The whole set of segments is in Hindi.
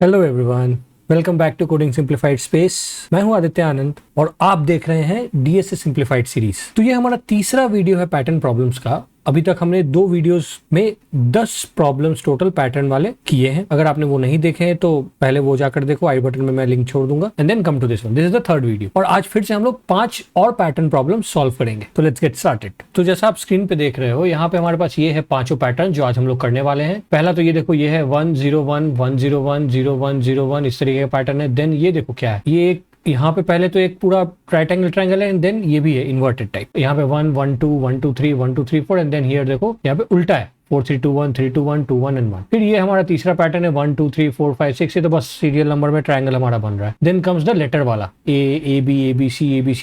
Hello everyone, welcome back to coding simplified space. मैं हूं आदित्य आनंद और आप देख रहे हैं डीएसए सिंप्लीफाइड सीरीज। तो ये हमारा तीसरा वीडियो है पैटर्न प्रॉब्लम्स का। अभी तक हमने 2 वीडियोस में 10 प्रॉब्लम्स टोटल पैटर्न वाले किए हैं। अगर आपने वो नहीं देखे हैं तो पहले वो जाकर देखो, आई बटन में मैं लिंक छोड़ दूंगा and then come to this one. This is the third video और आज फिर से हम लोग 5 और पैटर्न प्रॉब्लम सॉल्व करेंगे। तो लेट्स गेट स्टार्टेड। तो जैसा आप स्क्रीन पे देख रहे हो, यहाँ पे हमारे पास ये है पांचों पैटर्न जो आज हम लोग करने वाले हैं। पहला तो ये देखो, ये है 1 0 1 1 0 1 0 1 0 1, इस तरीके का पैटर्न है। देन ये देखो क्या है, ये एक यहाँ पे पहले तो एक पूरा ट्रायंगल है एंड देन ये भी है इन्वर्टेड टाइप। यहाँ पे 1 1 2 1 2 3 1 2 3 4 एंड देन हियर देखो यहाँ पे उल्टा है 4 3 2 1 3 2 1 2 1 एंड 1। फिर ये हमारा तीसरा पैटर्न है 1 2 3 4 5 6। ये तो बस सीरियल नंबर में ट्रायंगल हमारा बन रहा है। देन कम्स द लेटर वाला A B C A B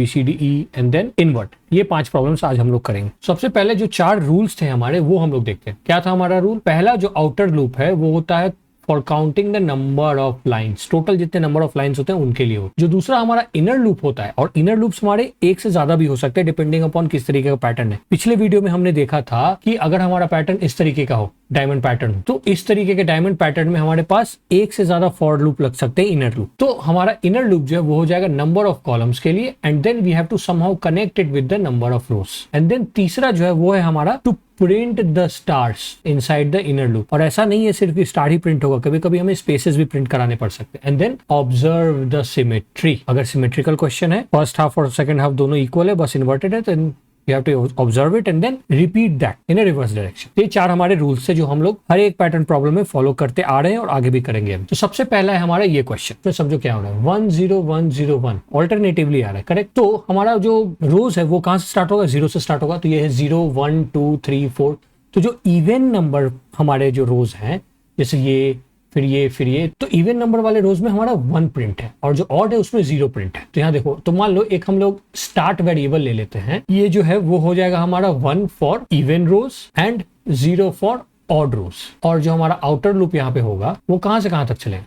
C D E and then invert. ये 5 प्रॉब्लम्स आज हम लोग करेंगे। सबसे पहले जो 4 रूल्स थे हमारे वो हम लोग देखते हैं। क्या था हमारा रूल? पहला जो आउटर लूप है वो होता है for counting the number of lines, total जितने नंबर ऑफ लाइन्स होते हैं उनके लिए हो। जो दूसरा हमारा इनर लूप होता है, और इनर लूप्स हमारे एक से ज्यादा भी हो सकते हैं डिपेंडिंग अपॉन किस तरीके का पैटर्न है। पिछले वीडियो में हमने देखा था कि अगर हमारा पैटर्न इस तरीके का हो, डायमंड पैटर्न, तो इस तरीके के डायमंड पैटर्न में हमारे पास एक से ज्यादा फॉर लूप लग सकते हैं, इनर लूप। तो हमारा इनर लूप जो है वो हो जाएगा नंबर ऑफ कॉलम्स के लिए and then we have to somehow connect it with the number of rows. And then तीसरा जो है वो है हमारा to print the stars inside the inner loop. और ऐसा नहीं है सिर्फ स्टार ही प्रिंट होगा, कभी कभी हमें स्पेसेस भी प्रिंट कराने पड़ सकते हैं। And then observe the symmetry. अगर सिमेट्रिकल क्वेश्चन है, फर्स्ट हाफ और सेकंड हाफ दोनों इक्वल है, बस इन्वर्टेड है, तो you have to observe it and then repeat that in a reverse direction। ये 4 हमारे रूल्स है जो हम लोग हर एक पैटर्न प्रॉब्लम में फॉलो करते आ रहे हैं और आगे भी करेंगे हम। तो सबसे पहला है हमारा ये क्वेश्चन, तो समझो क्या हो रहा है। 1 0 1 0 1 ऑल्टरनेटिवली आ रहा है, करेक्ट। तो हमारा जो रोज है वो कहां से स्टार्ट होगा? 0 से स्टार्ट होगा। तो ये है 0 1 2 3 4। तो जो इवन नंबर हमारे जो रोज हैं, जैसे ये फिर ये, तो इवन नंबर वाले रोज में हमारा 1 प्रिंट है और जो ऑड है उसमें 0 प्रिंट है। तो यहाँ देखो, तो मान लो एक हम लोग स्टार्ट वेरिएबल ले लेते हैं। ये जो है वो हो जाएगा हमारा 1 for even rows and 0 for odd rows. और जो हमारा आउटर लूप यहाँ पे होगा वो कहां से कहां तक चलेगा?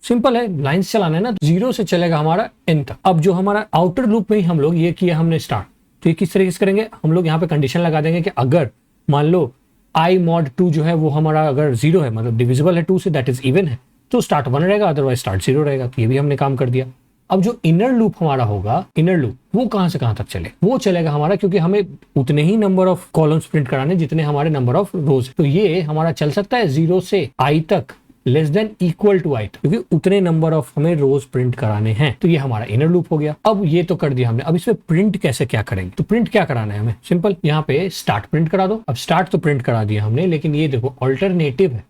सिंपल है, लाइन्स चलाना है ना। 0 से चलेगा हमारा n तक। अब जो हमारा आउटर लूप में ही हम लोग ये किया हमने स्टार्ट, तो ये किस तरीके से करेंगे? हम लोग यहाँ पे कंडीशन लगा देंगे कि अगर मान लो i mod 2 जो है वो हमारा अगर 0 है, मतलब डिविजिबल है 2 से, दैट इज इवन है, तो स्टार्ट 1 रहेगा, अदरवाइज स्टार्ट 0 रहेगा। तो ये भी हमने काम कर दिया। अब जो इनर लूप हमारा होगा, इनर लूप वो कहां से कहां तक चले? वो चलेगा हमारा, क्योंकि हमें उतने ही नंबर ऑफ कॉलम्स प्रिंट कराने जितने हमारे नंबर ऑफ रोज। तो ये हमारा चल सकता है 0 से i तक, less than equal to i तक, क्योंकि उतने नंबर ऑफ हमें रोज प्रिंट कराने हैं। तो ये हमारा इनर लूप हो गया। अब ये तो कर दिया हमने। अब इसमें प्रिंट कैसे क्या करेंगे? तो प्रिंट क्या कराना है हमें? सिंपल, यहाँ पे स्टार्ट प्रिंट करा दो। अब स्टार्ट तो प्रिंट करा दिया हमने, लेकिन ये देखो ऑल्टरनेटिव है।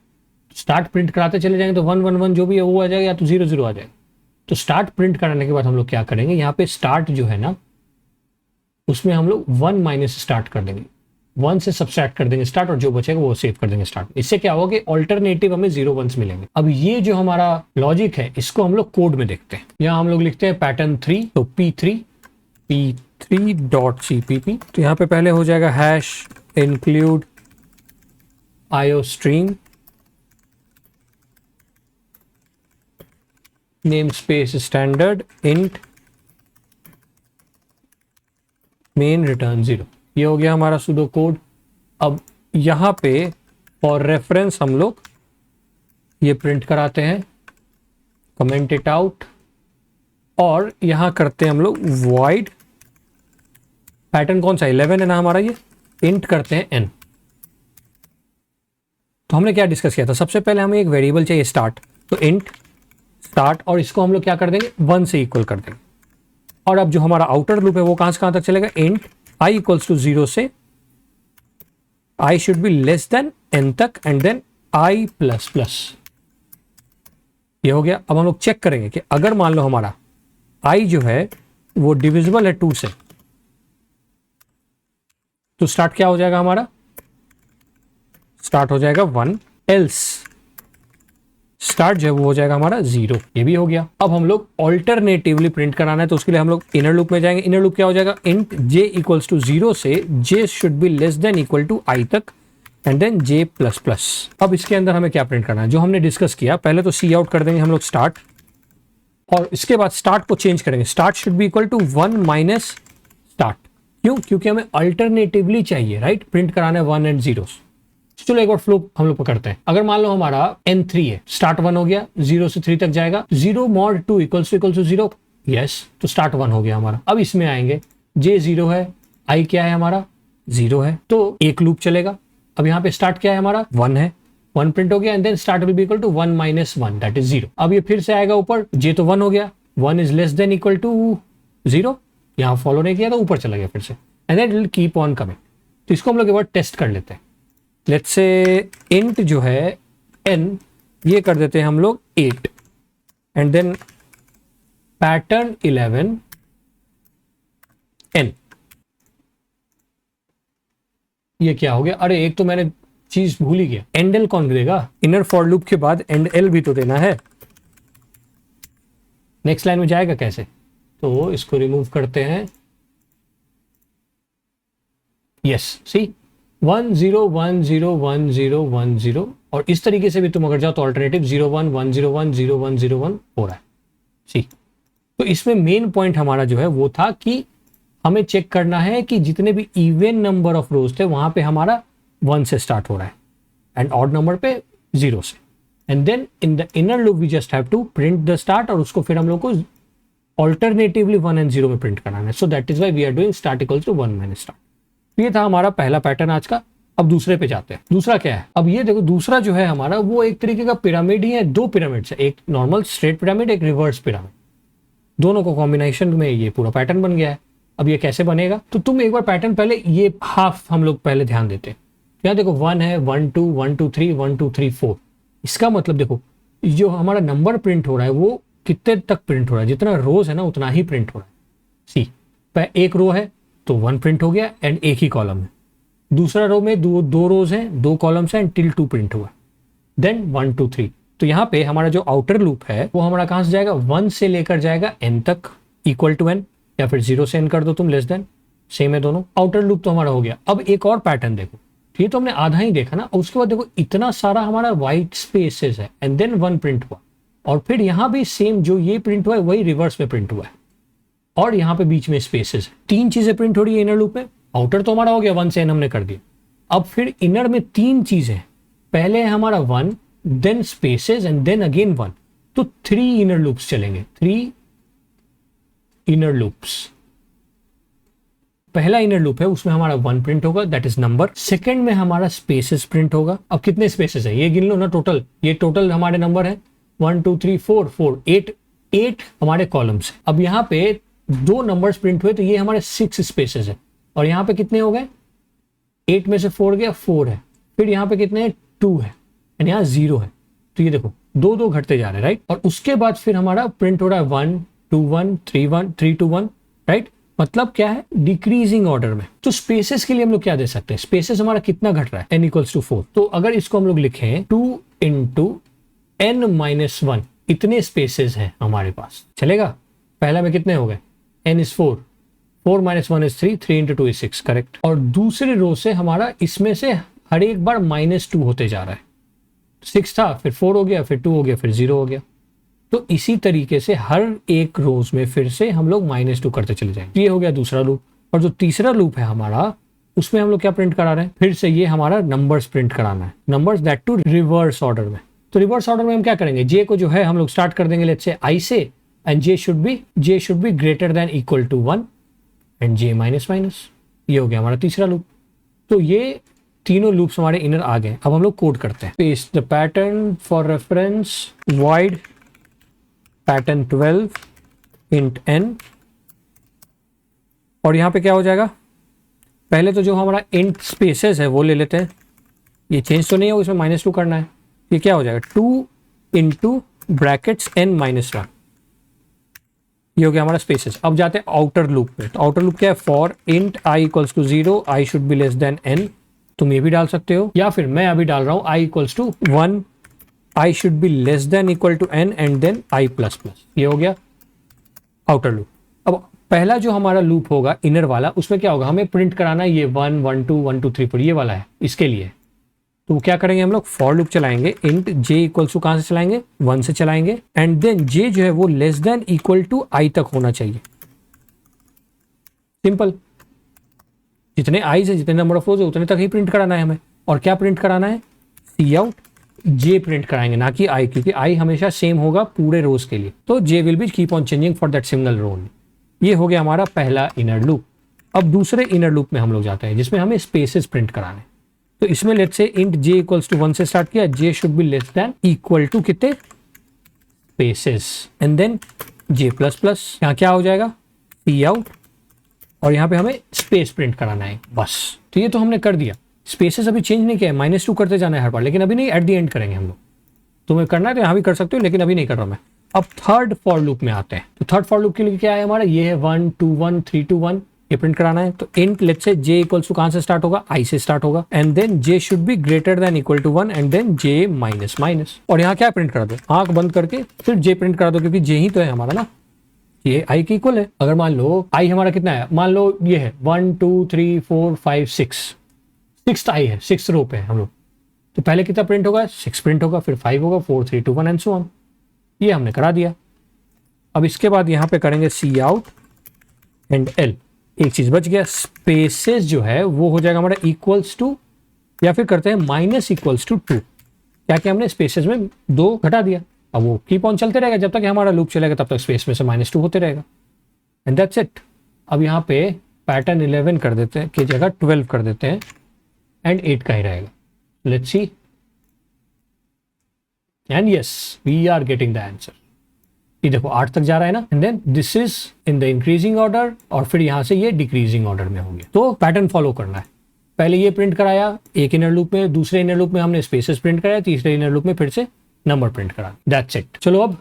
स्टार्ट प्रिंट कराते चले जाएंगे तो 1 1 1 जो भी है वो आ जाएगा, या तो 0 0 आ जाएगा। तो स्टार्ट प्रिंट कराने के बाद हम लोग क्या करेंगे? यहाँ पे स्टार्ट जो है ना, उसमें हम लोग 1 माइनस स्टार्ट कर देंगे, 1 से सब्सट्रैक्ट कर देंगे स्टार्ट, और जो बचेगा वो सेव कर देंगे स्टार्ट। इससे क्या होगा कि ऑल्टरनेटिव हमें 0 1s मिलेंगे। अब ये जो हमारा लॉजिक है इसको हम लोग कोड में देखते हैं। यहाँ हम लोग लिखते हैं पैटर्न 3, तो p3.cpp। तो यहाँ पे पहले हो जाएगा hash include iostream name space standard int main return 0। ये हो गया हमारा सुडो कोड। अब यहाँ पे फॉर रेफरेंस हम लोग ये प्रिंट कराते हैं, कमेंट इट आउट, और यहाँ करते हैं हम लोग वॉइड पैटर्न कौन सा 11 है ना हमारा, ये इंट करते हैं n। तो हमने क्या डिस्कस किया था? सबसे पहले हमें एक वेरिएबल चाहिए स्टार्ट, तो इंट स्टार्ट, और इसको हम लोग क्या कर देंगे? 1 से इक्वल कर देंगे। और अब जो हमारा आउटर लूप है वो कहां से कहां तक चलेगा? इंट i इक्वल्स टू 0 से i should be less than n तक and then i plus plus. ये हो गया। अब हम लोग चेक करेंगे कि अगर मान लो हमारा i जो है वो डिविजिबल है 2 से, तो स्टार्ट क्या हो जाएगा हमारा? स्टार्ट हो जाएगा 1, एल्स स्टार्ट जो है वो हो जाएगा हमारा 0। ये भी हो गया। अब हम लोग ऑल्टरनेटिवली प्रिंट कराना है, तो उसके लिए हम लोग इनर लूप में जाएंगे। इनर लूप क्या हो जाएगा? इंट j इक्वल्स टू 0 से j should be less than equal to i तक and then j plus plus. अब इसके अंदर हमें क्या प्रिंट करना है? जो हमने डिस्कस किया, पहले तो सी आउट कर देंगे हम लोग स्टार्ट, और इसके बाद स्टार्ट को चेंज करेंगे। Start should be equal to 1 minus start. क्यों? क्योंकि हमें अल्टरनेटिवली चाहिए, राइट? प्रिंट कराना है 1 एंड 0। चलो एक बार फ्लो हम लोग पकड़ते हैं। अगर मान लो हमारा n3 है, स्टार्ट 1 हो गया, 0 से 3 तक जाएगा, 0 mod 2 इक्वल्स टू 0, यस, तो स्टार्ट 1 हो गया हमारा। अब इसमें आएंगे, j 0 है, i क्या है हमारा 0 है, तो एक लूप चलेगा। अब यहाँ पे स्टार्ट क्या है हमारा 1 है, 1 प्रिंट हो गया, and then start will be equal to 1 - 1 that is 0। अब ये फिर से आएगा ऊपर, j तो 1 हो गया, 1 is less than equal to 0, यहाँ फॉलो नहीं किया तो ऊपर चला गया फिर से, and then it will keep on coming. तो इसको हम लोग एक बार टेस्ट कर लेते हैं। लेट्स से int जो है n, ये कर देते हैं हम लोग 8, एंड देन पैटर्न 11 n। ये क्या हो गया, अरे एक तो मैंने चीज भूल ही गया, एंड एल कौन देगा, इनर फॉर लूप के बाद एंड एल भी तो देना है। नेक्स्ट लाइन में जाएगा कैसे, तो इसको रिमूव करते हैं, यस सी 1 0 1 0 1 0 1 0, और इस तरीके से भी तुम अगर जाओ तो ऑल्टरनेटिव 0 1 1 0 1 0 1 0 1 हो रहा है। सी, तो इसमें मेन पॉइंट हमारा जो है वो था कि हमें चेक करना है कि जितने भी इवन नंबर ऑफ रोज थे वहां पे हमारा 1 से स्टार्ट हो रहा है एंड ऑड नंबर पे 0 से, and then in the inner loop we just have to print the start, और उसको फिर हम लोग को ऑल्टरनेटिवली 1 और 0 में प्रिंट कराना है। So that is why we are doing start equals to 1 - start. ये था हमारा पहला पैटर्न आज का। अब दूसरे पे जाते हैं। दूसरा क्या है, अब ये देखो, दूसरा जो है हमारा वो एक तरीके का पिरामिड ही है, दो पिरामिड्स है, एक नॉर्मल स्ट्रेट पिरामिड, एक रिवर्स पिरामिड, दोनों को कॉम्बिनेशन में ये पूरा पैटर्न बन गया है। अब ये कैसे बनेगा, तो तुम एक बार पैटर्न पहले ये हाफ हम लोग पहले ध्यान देते हैं। यहाँ देखो 1 है, 1 2 1 2 3 1 2 3 4, इसका मतलब देखो जो हमारा नंबर प्रिंट हो रहा है वो कितने तक प्रिंट हो रहा है, जितना रोज है ना उतना ही प्रिंट हो रहा है। सी, एक रो है तो 1 प्रिंट हो गया एंड एक ही कॉलम है, दूसरा रो में दो रोज हैं, 2 कॉलम्स हैं, टिल 2 प्रिंट हुआ, देन 1 2 3। तो यहाँ पे हमारा जो आउटर लूप है वो हमारा कहां से जाएगा, 1 से लेकर जाएगा n तक इक्वल टू n, या फिर 0 से n कर दो तुम, लेस देन, सेम है दोनों। आउटर लूप तो हमारा हो गया। अब एक और पैटर्न देखो, ये तो हमने आधा ही देखा ना, उसके बाद देखो इतना सारा हमारा व्हाइट स्पेसेस है एंड देन 1 प्रिंट हुआ, और फिर यहाँ भी सेम जो ये प्रिंट हुआ है वही रिवर्स में प्रिंट हुआ है, और यहाँ पे बीच में स्पेसेस है। 3 चीजें प्रिंट हो रही है इनर लूप में। आउटर तो हमारा हो गया, 1 से n हमने कर दिया। अब फिर इनर में 3 चीजें, पहले है हमारा 1, then spaces and then again 1, तो 3 इनर लूप्स चलेंगे, 3 इनर लूप्स। पहला इनर लूप है उसमें हमारा 1 प्रिंट होगा, दैट इज नंबर। सेकंड में हमारा स्पेसेस प्रिंट होगा। अब कितने स्पेसेस है ये गिन लो ना, टोटल ये टोटल हमारे नंबर है 1 2 3 4 4 8 हमारे कॉलम्स है। अब यहाँ पे 2 नंबर्स प्रिंट हुए तो ये हमारे 6 स्पेसेस है, और यहाँ पे कितने हो गए, 8 में से 4 गया 4 है, फिर यहाँ पे कितने हैं 2 है, एंड यहाँ 0 है। तो ये देखो 2 घटते जा रहे हैं, राइट। और उसके बाद फिर हमारा प्रिंट हो रहा है 1 2 1 3 2 1, राइट। मतलब क्या है, डिक्रीजिंग ऑर्डर में। तो स्पेसेस के लिए हम लोग क्या दे सकते हैं, स्पेसेस हमारा कितना घट रहा है, n इक्वल्स टू 4। तो अगर इसको हम लोग लिखें 2 इंटू n - 1, इतने स्पेसेस हैं हमारे पास, चलेगा। पहला में कितने हो गए, n is 4 4 - 1 is 3 3 into 2 is 6, correct. और दूसरे रो से हमारा इसमें से हर एक बार -2 होते जा रहा है, 6 था फिर 4 हो गया, फिर 2 हो गया, फिर 0 हो गया। तो इसी तरीके से हर एक रोज में फिर से हम लोग -2 करते चले जाएंगे। ये हो गया दूसरा लूप। और जो तीसरा लूप है हमारा, उसमें हम लोग क्या प्रिंट करा रहे हैं, फिर से ये हमारा नंबर्स प्रिंट कराना है, numbers that to reverse order में। तो रिवर्स ऑर्डर में हम क्या करेंगे, जे को जो है हम लोग स्टार्ट कर देंगे लेट्स से आई से, and J should be greater than equal to 1 and J minus. ये हो गया हमारा तीसरा लूप। तो ये तीनों लूप्स हमारे इनर आ गए। अब हम लोग कोड करते हैं, paste the pattern for reference wide pattern 12 int n, और यहां पे क्या हो जाएगा, पहले तो जो हमारा इंट स्पेसेस है वो ले लेते हैं, ये चेंज तो नहीं होगा, इसमें -2 करना है। ये क्या हो जाएगा 2 इंटू ब्रैकेट्स n - 1, ये हो गया हमारा स्पेसेस। अब जाते हैं आउटर लूप में। तो आउटर लूप क्या है, for int i equals to 0 i should be less than n। तुम ये भी डाल सकते हो, या फिर मैं अभी डाल रहा हूं i equals to 1 i should be less than equal to n and then i plus plus. ये हो गया आउटर लूप। अब पहला जो हमारा लूप होगा इनर वाला, उसमें क्या होगा, हमें प्रिंट कराना है ये 1 1 2 1 2 3 4, ये वाला है इसके लिए। तो क्या करेंगे हम लोग, फॉर लूप चलाएंगे, इंट j इक्वल टू कहां से चलाएंगे, 1 से चलाएंगे, एंड देन j जो है वो less than equal to i तक होना चाहिए। सिंपल, जितने आईज है, जितने नंबर ऑफ रोज है उतने तक ही प्रिंट कराना है हमें। और क्या प्रिंट कराना है, सी आउट जे प्रिंट कराएंगे, ना कि आई, क्योंकि आई हमेशा सेम होगा पूरे रोज के लिए, तो j will be keep on changing for that single row. ये हो गया हमारा पहला इनर लूप। अब दूसरे इनर लूप में हम लोग जाते हैं जिसमें हमें स्पेसेस प्रिंट कराने। तो इसमें let's say int J equals to 1 से स्टार्ट किया, j should be less than equal to कितने spaces, and then j plus plus, यहाँ क्या हो जाएगा सी आउट, और यहाँ पे हमें स्पेस प्रिंट कराना है बस। तो ये तो हमने कर दिया, स्पेसेस अभी चेंज नहीं किया है, -2 करते जाना है हर बार, लेकिन अभी नहीं, एट द एंड करेंगे हम लोग। तुम्हें करना है तो यहाँ भी कर सकते हो, लेकिन अभी नहीं कर रहा मैं। अब थर्ड फॉर लूप में आते हैं। तो थर्ड फॉर लूप के लिए क्या है हमारा, ये है 1 2 1 3 2 1, ये प्रिंट कराना है। तो int let's say J equals to कहां से स्टार्ट होगा, आई से स्टार्ट होगा, and then J should be greater than equal to 1, and then J minus minus, और यहाँ क्या प्रिंट करा दो, आंख बंद करके फिर जे प्रिंट करा दो, क्योंकि जे ही तो है हमारा ना, ये आई के इक्वल है। अगर मान लो आई हमारा कितना है, मान लो ये है 1 2 3 4 5 6, 6th आई है, 6th रो पे है हम लोग। तो पहले कितना प्रिंट होगा, 6 प्रिंट होगा, फिर 5 होगा, 4 3 2 1 एंड सो ऑन। ये हमने करा दिया। अब इसके बाद यहाँ पे करेंगे सी आउट एंड एल। एक चीज बच गया, स्पेसेस जो है वो हो जाएगा हमारा इक्वल्स टू, या फिर करते हैं माइनस इक्वल्स टू 2। क्या क्या हमने स्पेसेस में 2 घटा दिया। अब वो कीप ऑन चलते रहेगा, जब तक हमारा लूप चलेगा तब तक स्पेस में से -2 होते रहेगा, एंड दैट्स इट। अब यहाँ पे पैटर्न 11 कर देते हैं की जगह 12 कर देते हैं, एंड 8 का ही रहेगा। Let's see, and yes we are getting the answer. ये देखो 8 तक जा रहा है ना, and then this is in the increasing order, और फिर यहां से ये डिक्रीजिंग ऑर्डर में हो गया। तो पैटर्न फॉलो करना है, पहले ये प्रिंट कराया एक इनर लूप में, दूसरे इनर लूप में हमने स्पेसेस प्रिंट कराया, तीसरे इनर लूप में फिर से नंबर प्रिंट करा, दैट्स इट। चलो अब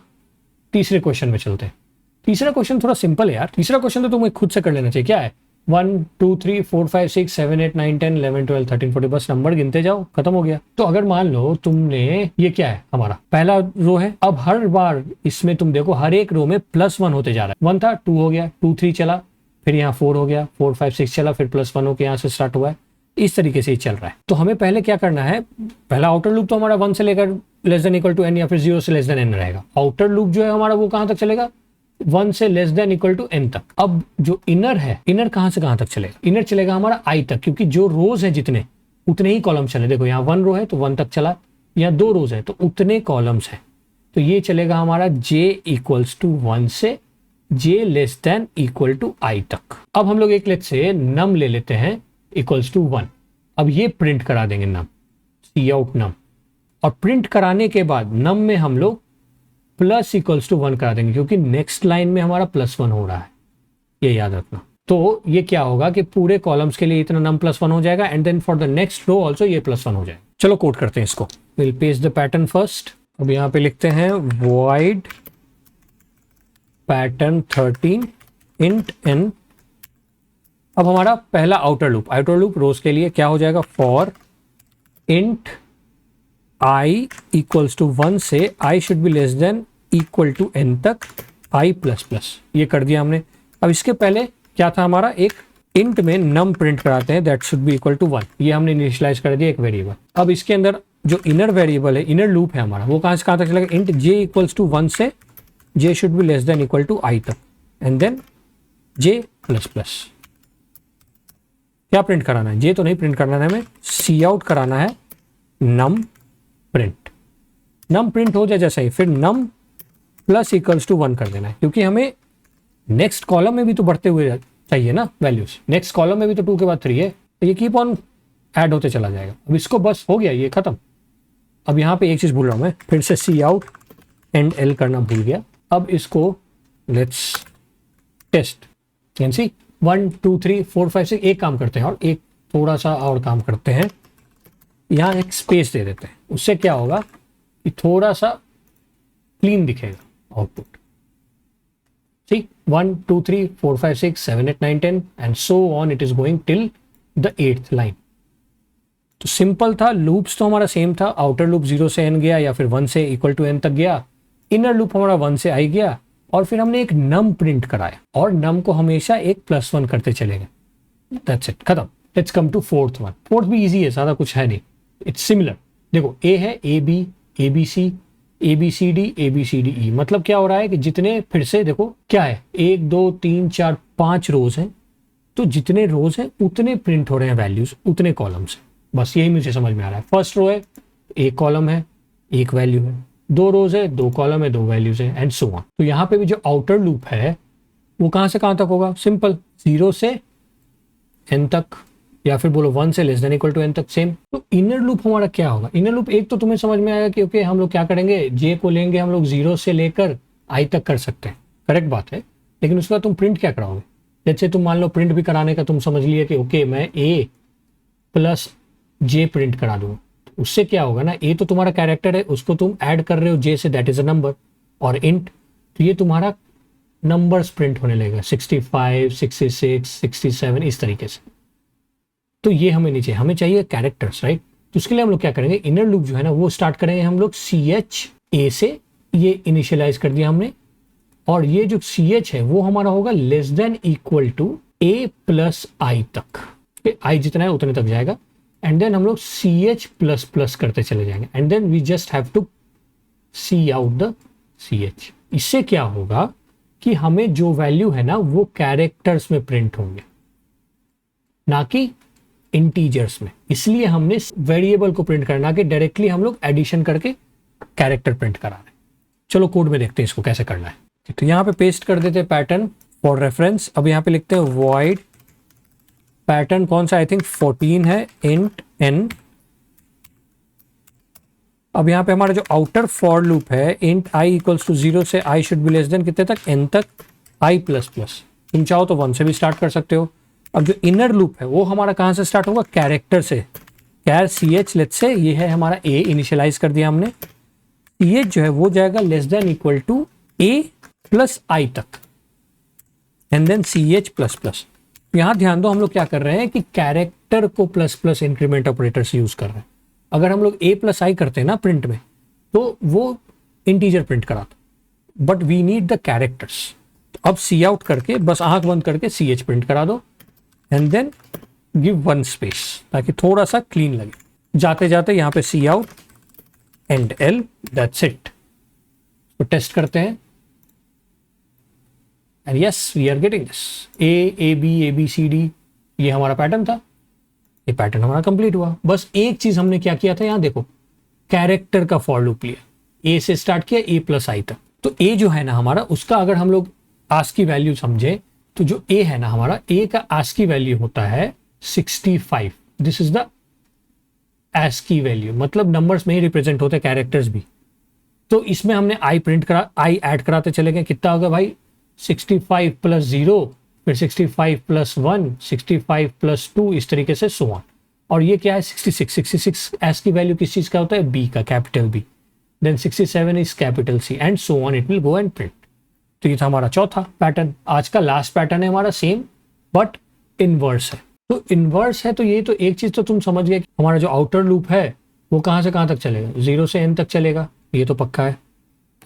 तीसरे क्वेश्चन में चलते हैं। तीसरा क्वेश्चन थोड़ा सिंपल है यार, तीसरा क्वेश्चन तो तुम्हें खुद से कर लेना चाहिए। क्या है, 1 2 3 4 5 6 7 8 9 10 11 12 13 14, बस नंबर गिनते जाओ, खत्म हो गया। तो अगर मान लो तुमने, ये क्या है हमारा पहला रो है, अब हर बार इसमें तुम देखो हर एक रो में +1 होते जा रहा है। 1 था, 2 हो गया, 2 3 चला, फिर यहाँ 4 हो गया, 4 5 6 चला, फिर +1 होकर यहाँ से स्टार्ट हुआ है। इस तरीके से ही चल रहा है। तो हमें पहले क्या करना है, पहला आउटर लूप तो हमारा 1 से लेकर less than equal to n, या फिर 0 से लेस देन n रहेगा। आउटर लूप जो है हमारा वो कहां तक चलेगा, 1 से less than equal to n तक। अब जो इनर है, इनर कहां से कहां तक चलेगा, इनर चलेगा हमारा i तक, क्योंकि जो रोज है जितने उतने ही कॉलम चले। देखो यहाँ 1 रो है तो 1 तक चला, यहाँ 2 रोज है तो उतने कॉलम्स है। तो ये चलेगा हमारा j इक्वल्स टू 1 से j less than equal to i तक। अब हम लोग एक लेट से नम ले लेते हैं इक्वल्स टू 1। अब ये प्रिंट करा देंगे नम, सी आउट नम, और प्रिंट कराने के बाद नम में हम लोग प्लस इक्वल्स टू 1 करा देंगे, क्योंकि नेक्स्ट लाइन में हमारा +1 हो रहा है, ये याद रखना। तो ये क्या होगा कि पूरे कॉलम्स के लिए इतना नम +1 हो जाएगा, and then for the next row also ये +1 हो जाएगा। चलो कोड करते हैं इसको, will paste the pattern first. अब यहाँ पे लिखते हैं void pattern 13 int n। अब हमारा पहला आउटर लूप रोज के लिए क्या हो जाएगा, for int i equals to 1 से i should be less than equal to n तक i प्लस प्लस, ये कर दिया हमने। अब इसके पहले क्या था हमारा, एक इंट में नम प्रिंट कराते हैं, that should be equal to 1, ये हमने इनिशियलाइज कर दिया एक वेरिएबल। अब इसके अंदर जो इनर वेरिएबल है, इनर लूप है हमारा, वो कहां से कहां तक चलेगा, इंट j इक्वल्स टू 1 से j should be less than equal to i तक, and then j plus plus. क्या प्रिंट कराना है, j तो नहीं प्रिंट कराना है हमें, सी आउट कराना है नम प्रिंट। नम प्रिंट हो जाए जैसा ही, फिर नम प्लस इक्वल्स टू 1 कर देना है, क्योंकि हमें नेक्स्ट कॉलम में भी तो बढ़ते हुए चाहिए ना वैल्यूज, नेक्स्ट कॉलम में भी तो 2 के बाद 3 है, तो ये कीप ऑन ऐड होते चला जाएगा। अब इसको बस हो गया, ये खत्म। अब यहाँ पे एक चीज भूल रहा हूं मैं, फिर से सी आउट एंड एल करना भूल गया। अब इसको लेट्स टेस्ट, कैन सी 1 2 3 4 5 6, एक काम करते हैं और एक थोड़ा सा और काम करते हैं, यहाँ एक स्पेस दे देते हैं। उससे क्या होगा कि थोड़ा सा क्लीन दिखेगा आउटपुट। ठीक, 1 2 3 4 5 6 7 8 9 10 and so on, it is going till the 8th line. तो सिंपल था, लूप्स तो हमारा सेम था, आउटर लूप 0 से n गया, या फिर 1 से इक्वल टू n तक गया, इनर लूप हमारा 1 से i गया, और फिर हमने एक नम प्रिंट कराया, और नम को हमेशा एक +1 करते चलेंगे। दैट्स इट, खत्म। Let's come to fourth one. फोर्थ भी इजी है, ज्यादा कुछ है नहीं, इट्स सिमिलर। देखो ए है AB ABC ABCD ABCDE, मतलब क्या हो रहा है कि जितने, फिर से देखो क्या है, 1 2 3 4 5 रोज हैं, तो जितने रोज हैं उतने प्रिंट हो रहे हैं वैल्यूज, उतने कॉलम्स हैं। बस यही मुझे समझ में आ रहा है। फर्स्ट रो है, एक कॉलम है, एक वैल्यू है, दो रोज है, दो कॉलम है, दो वैल्यूज है, एंड सो ऑन। तो यहाँ पे भी जो आउटर लूप है वो कहाँ से कहाँ तक होगा? सिंपल, 0 से n तक, या फिर बोलो 1 से less than equal to n तक, सेम। तो इनर लूप हमारा क्या होगा? इनर लूप एक तो तुम्हें समझ में आएगा कि ओके हम लोग क्या करेंगे, j को लेंगे हम लोग 0 से लेकर i तक कर सकते हैं, करेक्ट बात है। लेकिन उसके बाद तुम प्रिंट क्या कराओगे? जैसे तुम मान लो प्रिंट भी कराने का तुम समझ लिए कि ओके मैं a प्लस j प्रिंट करा दूँ, उससे क्या होगा ना, a तो तुम्हारा कैरेक्टर है, उसको तुम ऐड कर रहे हो j से, दैट इज अ नंबर, और इंट, तो ये तुम्हारा नंबर्स प्रिंट होने लगेगा, 65, 66, 67, इस तरीके से। तो ये हमें नहीं चाहिए, हमें चाहिए कैरेक्टर्स, राइट। तो उसके लिए हम लोग क्या करेंगे, इनर लूप जो है ना वो स्टार्ट करेंगे हम लोग CH A से, ये इनिशियलाइज कर दिया हमने, और ये जो CH है वो हमारा होगा less than equal to A plus I तक, I जितना है उतने तक जाएगा, एंड देन हम लोग CH प्लस प्लस करते चले जाएंगे, and then we just have to cout the CH। इससे क्या होगा कि हमें जो वैल्यू है ना वो कैरेक्टर्स में प्रिंट होंगे, ना कि इंटीजर्स में। इसलिए हमने वेरिएबल को प्रिंट करना कि डायरेक्टली हम लोग एडिशन करके कैरेक्टर प्रिंट करा रहे हैं। चलो कोड में देखते हैं इसको कैसे करना है। तो यहाँ पे पेस्ट कर देते हैं पैटर्न फॉर रेफरेंस। अब यहाँ पे लिखते हैं वॉइड पैटर्न, कौन सा, आई थिंक 14 है, इंट n। अब यहाँ पे हमारा जो आउटर फॉर लूप है, इंट i इक्वल्स टू 0 से i should be less then कितने तक, n तक, i प्लस प्लस। तुम चाहो तो 1 से भी स्टार्ट कर सकते हो। अब जो इनर लूप है वो हमारा कहाँ से स्टार्ट होगा, कैरेक्टर से, कैर CH लेट्स से, ये है हमारा a, इनिशियलाइज कर दिया हमने, CH जो है वो जाएगा less than equal to a plus i तक, and then CH plus plus. यहाँ ध्यान दो हम लोग क्या कर रहे हैं कि कैरेक्टर को प्लस प्लस इंक्रीमेंट ऑपरेटर से यूज कर रहे हैं। अगर हम लोग a प्लस आई करते हैं ना प्रिंट में, तो वो इंटीजर प्रिंट कराता, but we need the characters. अब सी आउट करके बस आंख बंद करके CH प्रिंट करा दो, एंड देन गिव 1 स्पेस, ताकि थोड़ा सा क्लीन लगे। जाते जाते यहाँ पे cout and L, that's it. तो टेस्ट करते हैं, and yes we are getting this, A B ये हमारा पैटर्न था, ये पैटर्न हमारा कंप्लीट हुआ। बस एक चीज हमने क्या किया था, यहाँ देखो कैरेक्टर का फॉर लूप लिया, A से स्टार्ट किया A प्लस I तक। तो A जो है ना हमारा, उसका अगर हम लोग आस्की वैल्यू समझे, तो जो A है ना हमारा, A का आस्की वैल्यू होता है 65। This is the ASCII value, मतलब नंबर्स में ही रिप्रेजेंट होते हैं कैरेक्टर्स भी। तो इसमें हमने I प्रिंट करा, I ऐड कराते चले गए, कितना होगा भाई, 65 प्लस 0, फिर 65 प्लस 1, 65 प्लस 2, इस तरीके से सो ऑन। और ये क्या है, 66 आस्की वैल्यू किस चीज का होता है, B का, capital B। Then 67 is capital C, and so on it will go and print. तो ये था हमारा चौथा पैटर्न। आज का लास्ट पैटर्न है हमारा सेम, बट इनवर्स है। तो इनवर्स है तो ये तो एक चीज तो तुम समझ गए कि हमारा जो आउटर लूप है वो कहाँ से कहाँ तक चलेगा, 0 से n तक चलेगा, ये तो पक्का है।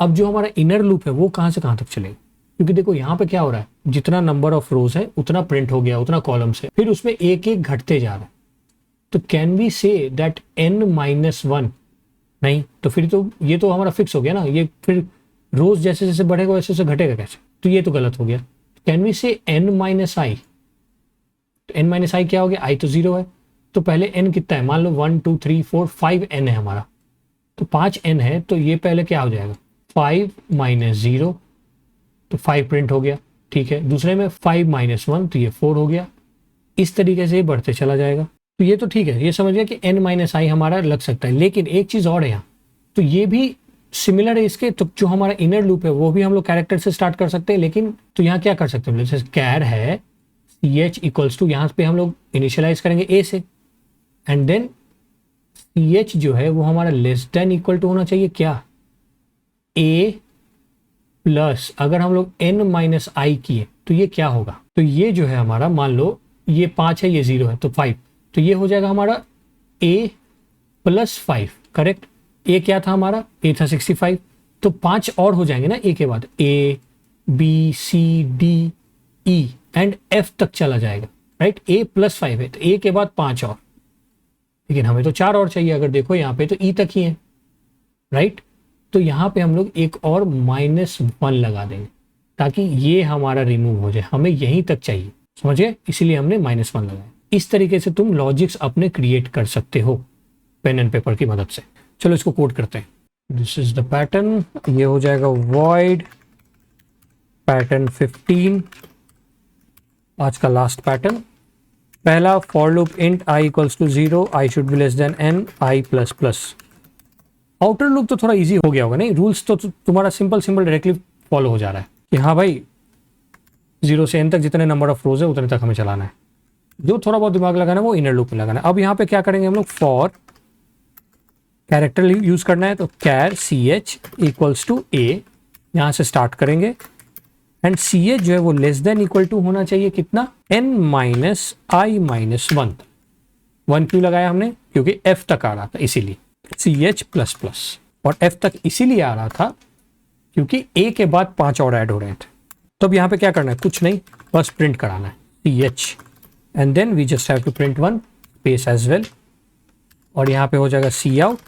अब जो हमारा इनर लूप है वो कहाँ से कहाँ तक चलेगा, क्योंकि देखो यहाँ पे क्या हो रहा है, जितना नंबर ऑफ रोज है उतना प्रिंट हो गया, उतना कॉलम से, फिर उसमें एक एक घटते जा रहा है। तो can we say that n-1, नहीं, तो फिर तो ये तो हमारा फिक्स हो गया ना, ये फिर रोज जैसे जैसे बढ़ेगा वैसे वैसे घटेगा कैसे, तो ये तो गलत हो गया। कैन वी से n-i, तो n-i क्या हो गया, i तो 0 है, तो पहले n कितना है, मान लो 1 2 3 4 5 n है हमारा, तो 5 n है, तो ये पहले क्या हो जाएगा, 5 - 0, तो 5 प्रिंट हो गया, ठीक है। दूसरे में 5 - 1, तो ये 4 हो गया। इस तरीके से बढ़ते चला जाएगा। तो ये तो ठीक है, ये समझ गया कि n-i हमारा लग सकता है। लेकिन एक चीज और है यहाँ, तो ये भी सिमिलर है इसके, तो जो हमारा इनर लूप है वो भी हम लोग कैरेक्टर से स्टार्ट कर सकते हैं। लेकिन तो यहाँ क्या कर सकते हैं, जैसे कैर है CH इक्वल्स टू, यहाँ पे हम लोग इनिशियलाइज करेंगे A से, एंड देन CH जो है वो हमारा लेस देन इक्वल टू होना चाहिए क्या, A प्लस, अगर हम लोग n-i किए तो ये क्या होगा, तो ये जो है हमारा, मान लो ये 5 है, ये 0 है, तो 5, तो ये हो जाएगा हमारा A प्लस 5, करेक्ट। A क्या था हमारा, A था 65, तो 5 और हो जाएंगे ना A के बाद, A B C D E and F तक चला जाएगा, राइट। A प्लस 5 है, तो A के बाद 5 और, लेकिन हमें तो 4 और चाहिए। अगर देखो यहाँ पे तो E तक ही है, राइट। तो यहाँ पे हम लोग एक और -1 लगा देंगे, ताकि ये हमारा रिमूव हो जाए, हमें यहीं तक चाहिए, समझिए, इसीलिए हमने -1 लगाया। इस तरीके से तुम लॉजिक्स अपने क्रिएट कर सकते हो पेन एंड पेपर की मदद से। चलो इसको कोड करते हैं। दिस इज द पैटर्न, ये हो जाएगा void पैटर्न 15, आज का लास्ट पैटर्न। पहला for loop int i equals to 0, i should be less than n, i plus plus. Outer loop तो थोड़ा इजी हो गया होगा, नहीं? रूल्स तो तुम्हारा सिंपल डायरेक्टली फॉलो हो जा रहा है कि हाँ भाई 0 से n तक जितने नंबर ऑफ रोज है उतने तक हमें चलाना है। जो थोड़ा बहुत दिमाग लगाना है वो इनर लूप में लगाना है। अब यहाँ पे क्या करेंगे हम लोग, फॉर कैरेक्टर यूज करना है तो कैर ch इक्वल्स टू a, यहाँ से स्टार्ट करेंगे एंड ch जो है वो लेस देन इक्वल टू होना चाहिए कितना, n माइनस i माइनस 1 क्यों लगाया हमने, क्योंकि f तक आ रहा था इसीलिए ch प्लस प्लस, और f तक इसीलिए आ रहा था क्योंकि a के बाद 5 और ऐड हो रहे थे। तो अब यहाँ पे क्या करना है, कुछ नहीं, बस प्रिंट कराना है ch and then we just have to print 1 space as well, और यहाँ पे हो जाएगा cout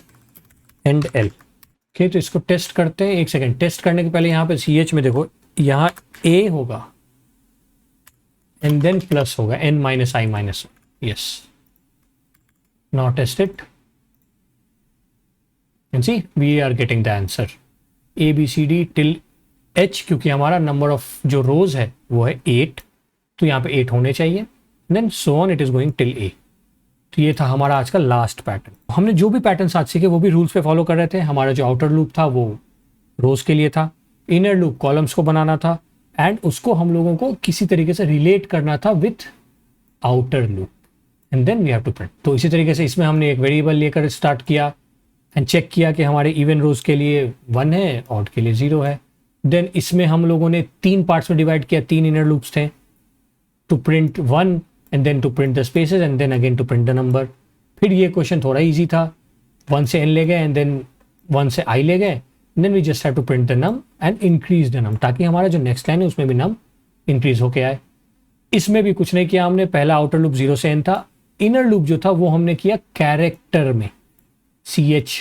endl. Okay, तो इसको टेस्ट करते हैं। एक सेकेंड, टेस्ट करने के पहले यहाँ पे ch में देखो, यहाँ a होगा एंड देन प्लस होगा n minus I minus, yes, now test it and see we are getting the answer a b c d till h, क्योंकि हमारा नंबर ऑफ जो रोज है वो है 8, तो यहाँ पे 8 होने चाहिए, then so on it is going till a। तो ये था हमारा आज का लास्ट पैटर्न। हमने जो भी पैटर्न आज सीखे वो भी रूल्स पे फॉलो कर रहे थे। हमारा जो आउटर लूप था वो रोज के लिए था, इनर लूप कॉलम्स को बनाना था, एंड उसको हम लोगों को किसी तरीके से रिलेट करना था with outer loop, and then we have to print. तो इसी तरीके से इसमें हमने एक वेरिएबल लेकर स्टार्ट किया एंड चेक किया कि हमारे इवन रोज के लिए 1 है, ऑड के लिए 0 है। देन इसमें हम लोगों ने 3 पार्ट्स में डिवाइड किया, 3 इनर लूप्स थे, to print 1 and then to print the spaces and then again to print the number. फिर ये क्वेश्चन थोड़ा इजी था, 1 से n ले गए एंड देन 1 से i ले गए, then we just have to print the num and increase the num, ताकि हमारा जो नेक्स्ट लाइन है उसमें भी नम इंक्रीज होके आए। इसमें भी कुछ नहीं किया हमने, पहला आउटर लूप 0 से n था, इनर लूप जो था वो हमने किया कैरेक्टर में, ch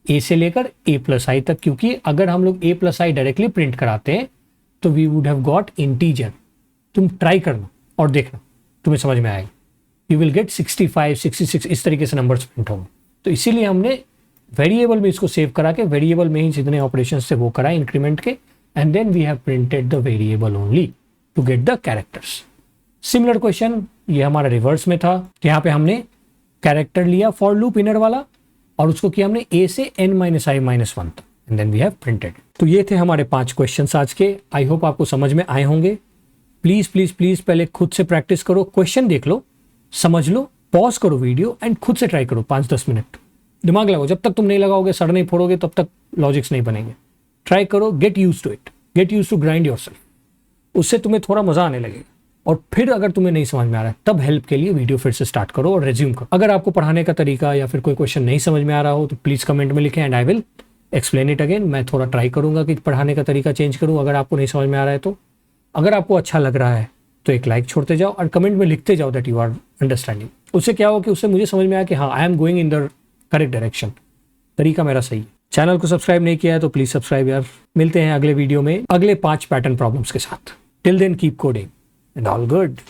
a से लेकर a प्लस आई तक, क्योंकि अगर हम लोग a plus I directly print कराते हैं तो we would have got integer. तुम ट्राई करना और देखना, तुम्हें समझ में आएगा। यू विल गेट 65, 66 इस तरीके से नंबर्स प्रिंट होंगे। तो इसीलिए हमने वेरिएबल में इसको सेव करा के वेरिएबल में ही जितने ऑपरेशन थे वो कराए इंक्रीमेंट के, and then we have printed the variable only to get the characters. Similar question ये हमारा रिवर्स में था, यहाँ पे हमने कैरेक्टर लिया फॉर लूप इनर वाला और उसको किया हमने a से n माइनस आई माइनस 1 तक, and then we have printed. तो ये थे हमारे 5 क्वेश्चंस आज के। आई होप आपको समझ में आए होंगे। प्लीज प्लीज प्लीज पहले खुद से प्रैक्टिस करो, क्वेश्चन देख लो, समझ लो, पॉज करो वीडियो एंड खुद से ट्राई करो 5-10 मिनट, दिमाग लगाओ। जब तक तुम नहीं लगाओगे, सर नहीं फोड़ोगे, तब तक लॉजिक्स नहीं बनेंगे। ट्राई करो, get use to it, get use to grind yourself, उससे तुम्हें थोड़ा मजा आने लगेगा। और फिर अगर तुम्हें नहीं समझ में आ रहा है तब हेल्प के लिए वीडियो फिर से स्टार्ट करो और रेज्यूम करो। अगर आपको पढ़ाने का तरीका या फिर कोई क्वेश्चन नहीं समझ में आ रहा हो तो प्लीज कमेंट में लिखें and I will explain it again. मैं थोड़ा ट्राई करूंगा कि पढ़ाने का तरीका चेंज करूं अगर आपको नहीं समझ में आ रहा है तो। अगर आपको अच्छा लग रहा है तो एक लाइक छोड़ते जाओ और कमेंट में लिखते जाओ दैट यू आर अंडरस्टैंडिंग। उससे क्या हो कि उससे मुझे समझ में आया कि हाँ, I am going in the correct direction, तरीका मेरा सही है। चैनल को सब्सक्राइब नहीं किया है तो प्लीज सब्सक्राइब यार। मिलते हैं अगले वीडियो में अगले 5 पैटर्न प्रॉब्लम्स के साथ। Till then keep coding and all good.